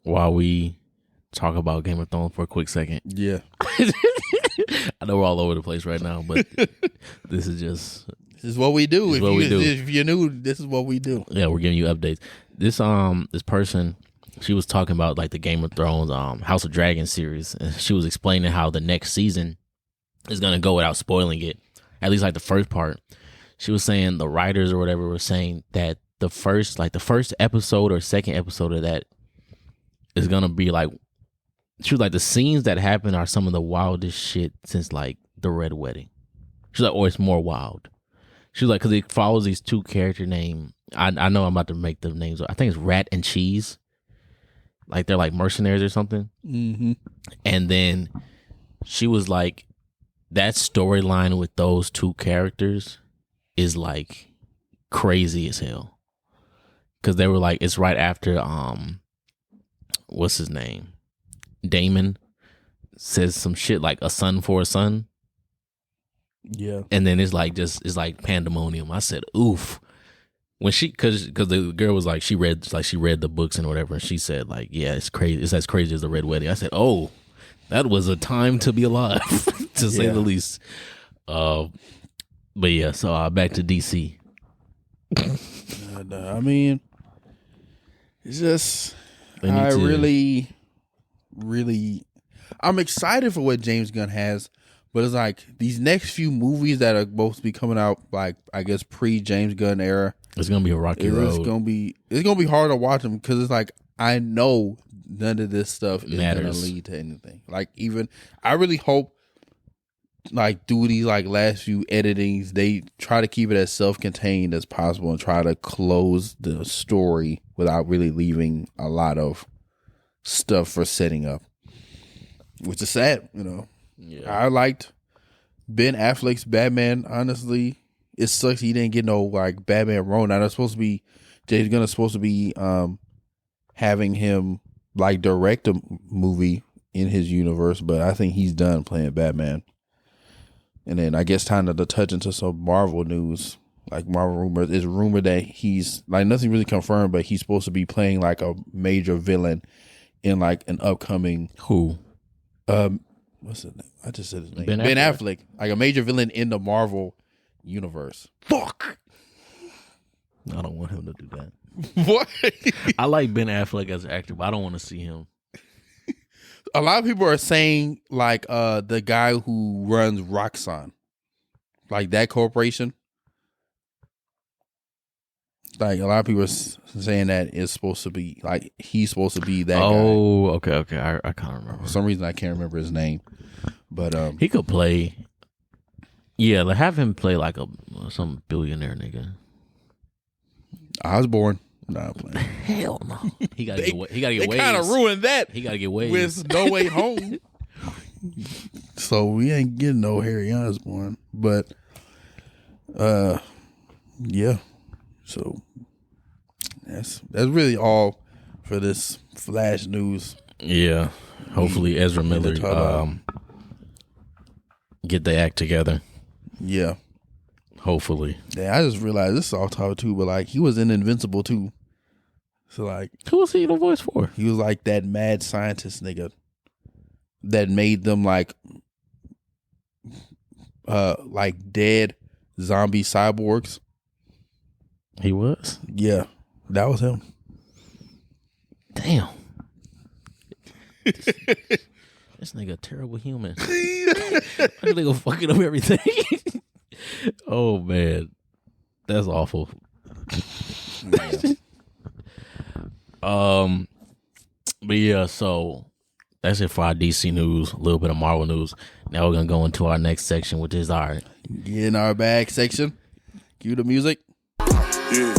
while we talk about Game of Thrones for a quick second. Yeah. I know we're all over the place right now, but this is what we do. If you're new, this is what we do. Yeah, we're giving you updates. This person, she was talking about like the Game of Thrones House of Dragon series, and she was explaining how the next season is gonna go without spoiling it. At least like the first part. She was saying the writers or whatever were saying that the first episode or second episode of that is gonna be like, she was like, the scenes that happen are some of the wildest shit since like the Red Wedding. She's like, or it's more wild. She was like, because it follows these two character names. I know I'm about to make the names. I think it's Rat and Cheese. Like they're like mercenaries or something. Mm-hmm. And then she was like, that storyline with those two characters is like crazy as hell. Because they were like, it's right after what's his name? Damon says some shit like a son for a son. Yeah. And then it's like pandemonium. I said, oof. When cause the girl was like, she read the books and whatever, and she said like, yeah, it's crazy. It's as crazy as the Red Wedding. I said, oh, that was a time to be alive, to say the least. But yeah, so back to DC. I mean, it's just really, I'm excited for what James Gunn has, but it's like these next few movies that are supposed to be coming out, like I guess pre James Gunn era. It's gonna be a rocky road. It's gonna be hard to watch them because it's like I know none of this stuff is gonna lead to anything. Like even I really hope like through these like last few editings they try to keep it as self-contained as possible and try to close the story without really leaving a lot of stuff for setting up, which is sad. Yeah. I liked Ben Affleck's Batman. Honestly, it sucks he didn't get no like Batman role. Now that's supposed to be James Gunn is supposed to be having him like direct a movie in his universe, but I think he's done playing Batman. And then I guess time to touch into some Marvel news. Like Marvel rumors, it's rumored that he's like nothing really confirmed, but he's supposed to be playing like a major villain in like an upcoming what's his name? I just said his name. Ben Affleck. Like a major villain in the Marvel universe. Fuck. I don't want him to do that. What? I like Ben Affleck as an actor, but I don't want to see him. A lot of people are saying like the guy who runs Roxxon, like that corporation. Like a lot of people are saying that it's supposed to be like he's supposed to be that guy. Oh, okay. I can't remember. For some reason I can't remember his name, but he could play. Yeah, like have him play like some billionaire nigga. Osborne. Nah, I'm playing. Hell no. He gotta get ways. They kind of ruined that. He gotta get ways with No Way Home. So we ain't getting no Harry Osborn, but yeah. So that's really all for this Flash news. Yeah. Hopefully Ezra Miller get the act together. Yeah. Hopefully. Yeah, I just realized this is all talk too, but like he was in Invincible too. So like, who was he the voice for? He was like that mad scientist nigga that made them like dead zombie cyborgs. He was? Yeah, that was him. Damn. This nigga a terrible human. That nigga fucking up everything. Oh man, that's awful. Yeah. But yeah, so that's it for our DC news, a little bit of Marvel news. Now we're gonna go into our next section, which is our Get in Our Bag section. Cue the music. Yeah,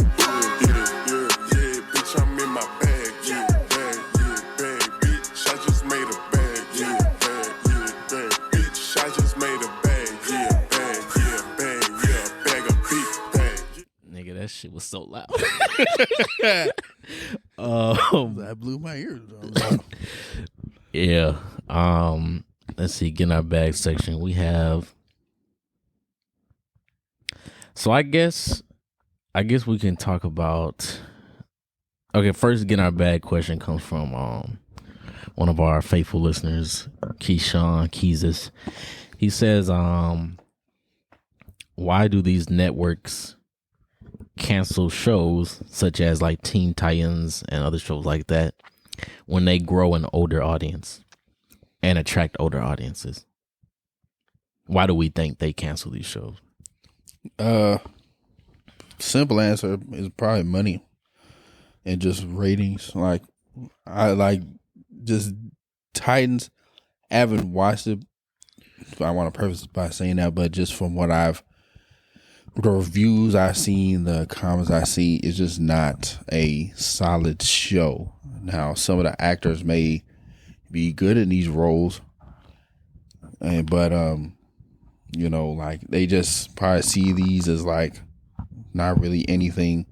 bitch, I'm in my bag, bag, bitch, I just made a bag, bag, bitch, I just made a bag, bag of big bag. Nigga, that shit was so loud. That blew my ears. Yeah. Let's see, get in our bag section. We have. So I guess we can talk about. Okay, first get in our bag question comes from one of our faithful listeners, Keyshawn Keezus. He says, why do these networks cancel shows such as like Teen Titans and other shows like that when they grow an older audience and attract older audiences? Why do we think they cancel these shows? Simple answer is probably money and just ratings. Like I like just Titans. I haven't watched it. I want to preface by saying that, but just from what the reviews I've seen, the comments I see, it's just not a solid show. Now, some of the actors may be good in these roles, but like they just probably see these as like not really anything,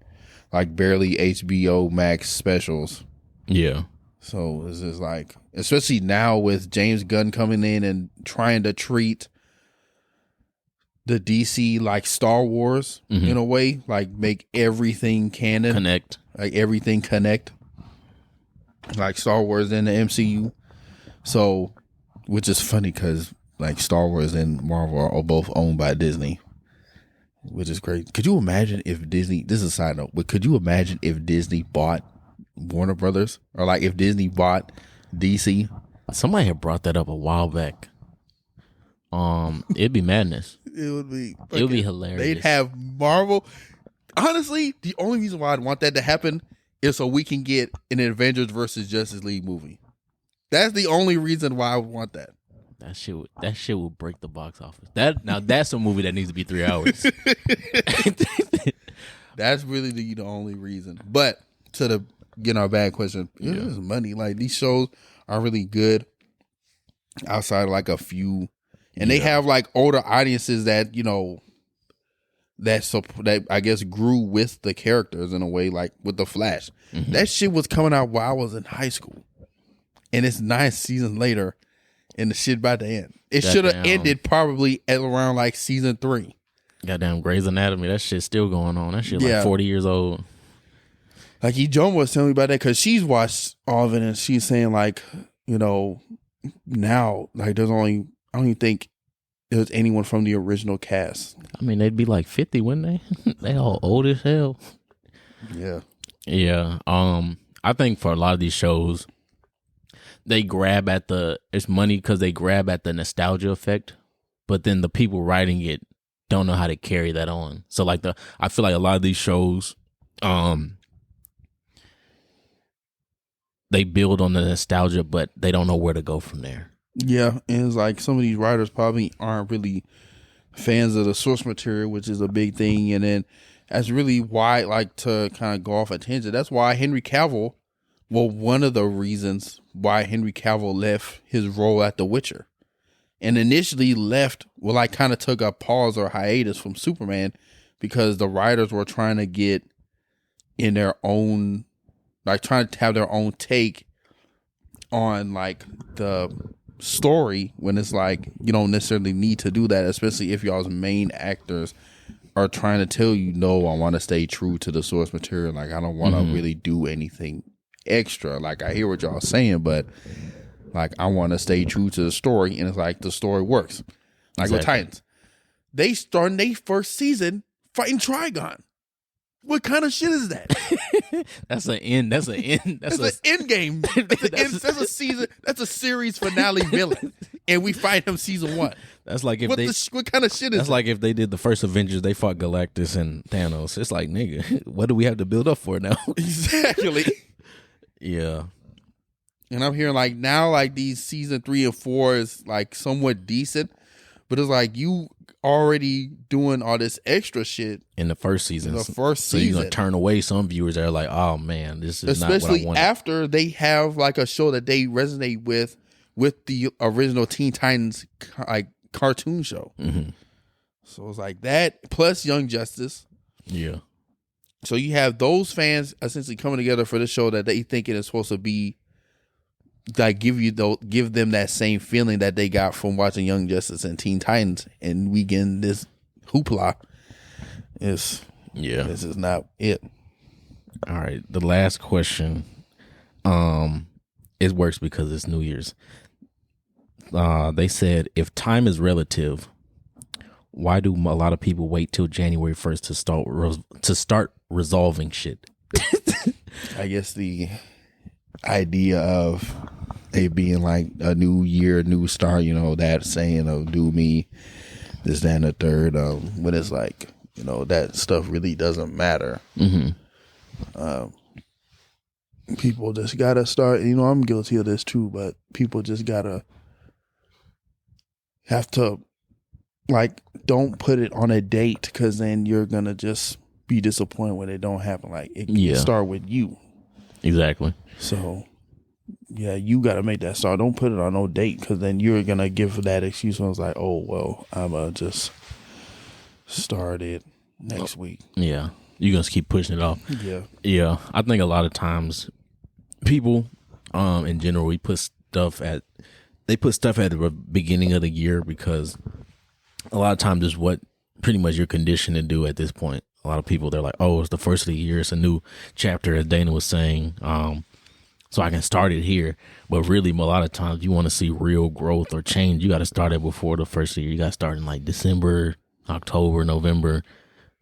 like barely HBO Max specials. Yeah. So it's just like, especially now with James Gunn coming in and trying to treat the DC like Star Wars in a way, like make everything canon, Connect, like everything connect, like Star Wars and the MCU. So, which is funny because like Star Wars and Marvel are both owned by Disney, which is great. Could you imagine if Disney? This is a side note, but could you imagine if Disney bought Warner Brothers, or like if Disney bought DC? Somebody had brought that up a while back. It'd be madness. It would be. It would be hilarious. They'd have Marvel. Honestly, the only reason why I'd want that to happen is so we can get an Avengers versus Justice League movie. That's the only reason why I would want that. That shit would break the box office. That's a movie that needs to be 3 hours. That's really the only reason. But to the our bad question, it is money. Like these shows are really good outside of like a few, and they have like older audiences that that I guess grew with the characters in a way, like with the Flash. That shit was coming out while I was in high school, and it's 9 seasons later, and the shit about to end. It should have ended probably at around like season 3. Goddamn Grey's Anatomy, that shit's still going on. That shit like 40 years old. Like Joan was telling me about that because she's watched all of it, and she's saying like, now like I don't even think there's anyone from the original cast. I mean, they'd be like 50, wouldn't they? They all old as hell. Yeah. Yeah. I think for a lot of these shows, they grab at it's money because they grab at the nostalgia effect, but then the people writing it don't know how to carry that on. So like I feel like a lot of these shows, they build on the nostalgia, but they don't know where to go from there. Yeah, and it's like some of these writers probably aren't really fans of the source material, which is a big thing. And then that's really why, like, to kind of go off a tangent, that's why Henry Cavill, one of the reasons why Henry Cavill left his role at The Witcher. And initially left, kind of took a pause or hiatus from Superman because the writers were trying to get in their own, like trying to have their own take on like the story, when it's like you don't necessarily need to do that, especially if y'all's main actors are trying to tell you, no, I want to stay true to the source material. Like I don't want to really do anything extra. Like I hear what y'all saying, but like I want to stay true to the story, and it's like the story works. Like with Titans, they start their first season fighting Trigon. What kind of shit is that? That's an end. That's an end. That's an end game. That's a season. That's a series finale villain, and we fight him season 1. That's like if what kind of shit is? That's like if they did the first Avengers, they fought Galactus and Thanos. It's like, nigga, what do we have to build up for now? Exactly. Yeah. And I'm hearing like now, like these season 3 and 4 is like somewhat decent, but it's like you already doing all this extra shit in the first season. So you're gonna turn away some viewers that are like, oh man, this is especially not what I wanted. After they have like a show that they resonate with the original Teen Titans like cartoon show. So it's like that plus Young Justice. Yeah. So you have those fans essentially coming together for the show that they think it is supposed to be, like give them that same feeling that they got from watching Young Justice and Teen Titans, and we getting this hoopla. This is not it. All right, the last question. It works because it's New Year's. They said if time is relative, why do a lot of people wait till January 1st to start resolving shit? I guess the idea of it being like a new year, new start, that saying of do me this, that, and the third, when it's like, that stuff really doesn't matter. People just gotta start, I'm guilty of this too, but people just gotta have to, like, don't put it on a date, because then you're gonna just be disappointed when it don't happen. Like, it can start with you. Exactly. So, yeah, you got to make that start. Don't put it on no date, because then you're going to give that excuse when it's like, oh, well, I'm going to just start it next week. Yeah. You're going to keep pushing it off. Yeah. Yeah. I think a lot of times people In general, they put stuff at the beginning of the year because a lot of times is what pretty much you're conditioned to do at this point. A lot of people, they're like, oh, it's the first of the year. It's a new chapter, as Dana was saying. So I can start it here. But really, a lot of times you want to see real growth or change. You got to start it before the first of the year. You got to start in like December, October, November,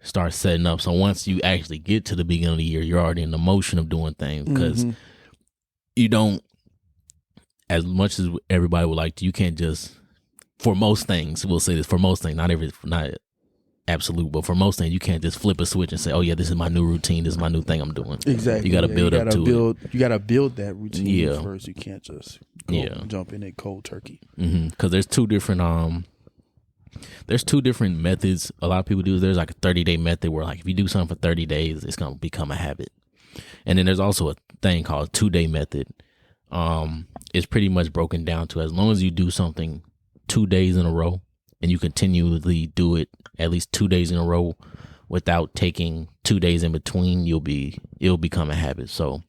start setting up. So once you actually get to the beginning of the year, you're already in the motion of doing things because you don't, as much as everybody would like to, you can't just, for most things, we'll say this, for most things, not absolute, but for most things, you can't just flip a switch and say, oh yeah, this is my new routine, this is my new thing I'm doing. Exactly. You got to build up to it. You got to build that routine first. You can't just jump in it cold turkey. Because there's two different methods a lot of people do. There's like a 30-day method where like if you do something for 30 days, it's going to become a habit. And then there's also a thing called 2-day method. It's pretty much broken down to as long as you do something 2 days in a row and you continually do it at least 2 days in a row without taking 2 days in between, it'll become a habit. So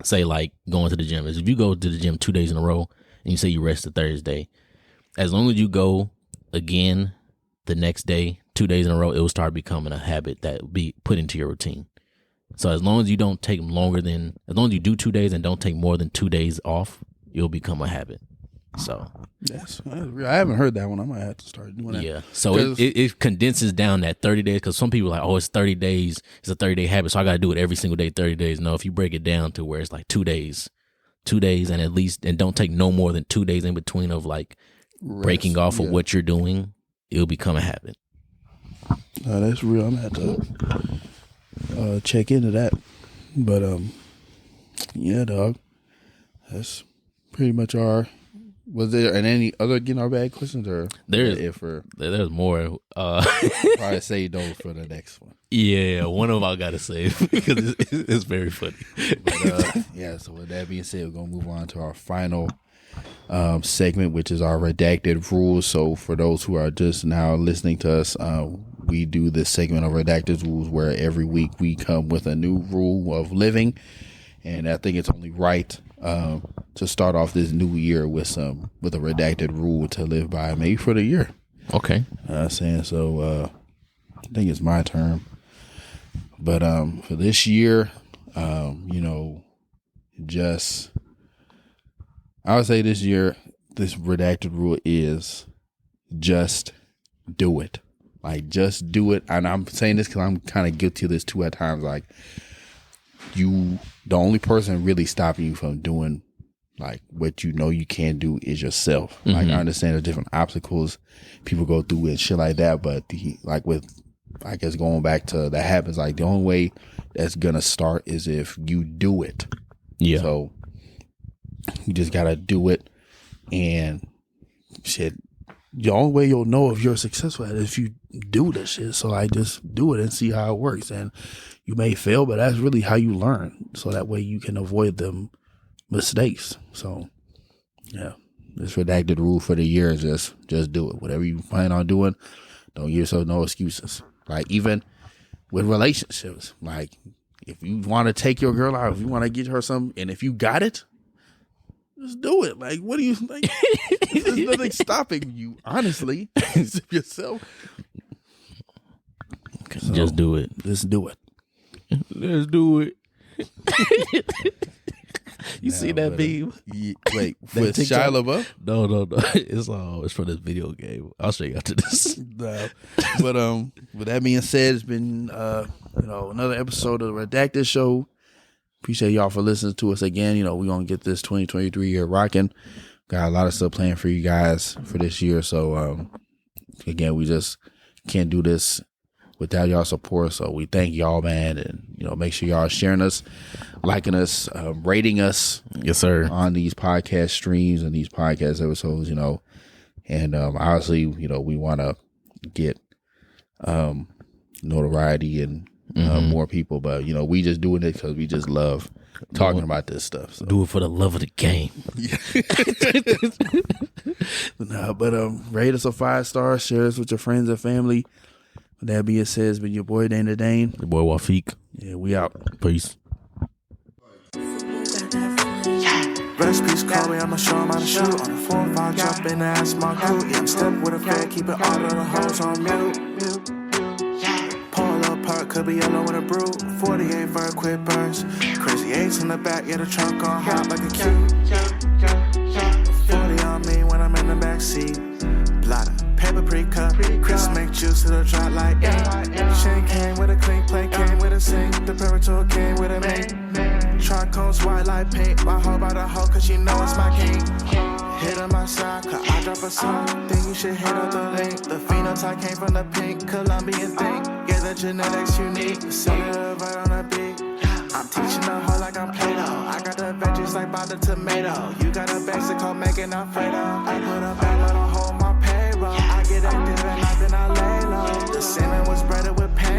say like going to the gym. If you go to the gym 2 days in a row and you say you rest the Thursday, as long as you go again the next day, 2 days in a row, it will start becoming a habit that will be put into your routine. So as long as you don't take as long as you do 2 days and don't take more than 2 days off, it'll become a habit. So yes, I haven't heard that one. I might have to start doing that. Yeah. So it condenses down that 30 days because some people are like, oh, it's 30 days. It's a 30-day habit. So I got to do it every single day, 30 days. No, if you break it down to where it's like 2 days and don't take no more than 2 days in between of like breaking off of what you're doing, it'll become a habit. That's real. I'm going to have to check into that. But yeah, dog. That's pretty much our. Was there any other getting our bad questions or there's more? Probably save those for the next one. Yeah, one of them I gotta save because it's very funny. But, so with that being said, we're gonna move on to our final segment, which is our redacted rules. So for those who are just now listening to us, we do this segment of redacted rules where every week we come with a new rule of living, and I think it's only right to start off this new year with a redacted rule to live by, maybe for the year. Okay. Saying so. I think it's my turn, but for this year, I would say this year, this redacted rule is just do it. Like, just do it. And I'm saying this because I'm kind of guilty of this too at times. Like, the only person really stopping you from doing like what you know you can't do is yourself. Mm-hmm. Like, I understand the different obstacles people go through and shit like that, but I guess going back to the habits, like the only way that's gonna start is if you do it. Yeah. So you just gotta do it, and shit. The only way you'll know if you're successful at it is if you do this shit. So I just do it and see how it works. And you may fail, but that's really how you learn. So that way you can avoid them mistakes. So yeah, this redacted rule for the year is just do it. Whatever you plan on doing, don't give yourself no excuses. Like, even with relationships, like if you want to take your girl out, if you want to get her something, and if you got it, just do it. Like, what do you think? There's nothing stopping you, honestly. Yourself. So, just do it. Just do it. Let's do it. You see that meme? Wait, with Shia LaBeouf? No. It's from this video game. I'll show you after this. No. But with that being said, it's been another episode of the Redacted Show. Appreciate y'all for listening to us again. We're gonna get this 2023 year rocking. Got a lot of stuff planned for you guys for this year. So again, we just can't do this without y'all support. So we thank y'all, man, and make sure y'all sharing us, liking us, rating us, yes sir, on these podcast streams and these podcast episodes. And obviously, we want to get notoriety and more people, but we just doing it because we just love talking about this stuff. So. Do it for the love of the game. But rate us a 5 stars, share us with your friends and family. With that being said, it's been your boy Dana Dane. Your boy Feeq. Yeah, we out. Peace. Yeah. Recipes call me, I'ma show 'em how to shoot. On the 4-5, jump in and ask my crew. Yeah, I'm stepping with a fed, keeping all of the hoes on mute. Pull a little part, could be yellow with a brew. 48 for a quick burst. Crazy 8s in the back, yeah, the trunk on hot like a cube. 40 on me when I'm in the backseat. Blotter, paper pre-cut. Chris make juice, it'll drop like ink. Chain came with a clean plate, came with a sink. The Parator came with a mink. Tricones white like paint. My hoe by the hoe, cause she know it's my king. Hit on my side, cause I drop a song. Think you should hit up the link. The phenotype came from the pink, Colombian thing. Yeah, the genetics unique. Sell it right on the beat. I'm teaching the hoe like I'm Play-Doh. I got the veggies like by the tomato. You got a basic hoe making Alfredo. I put a bag on a hoe on my payroll. I get active at night, then I lay low. The salmon was breaded with pain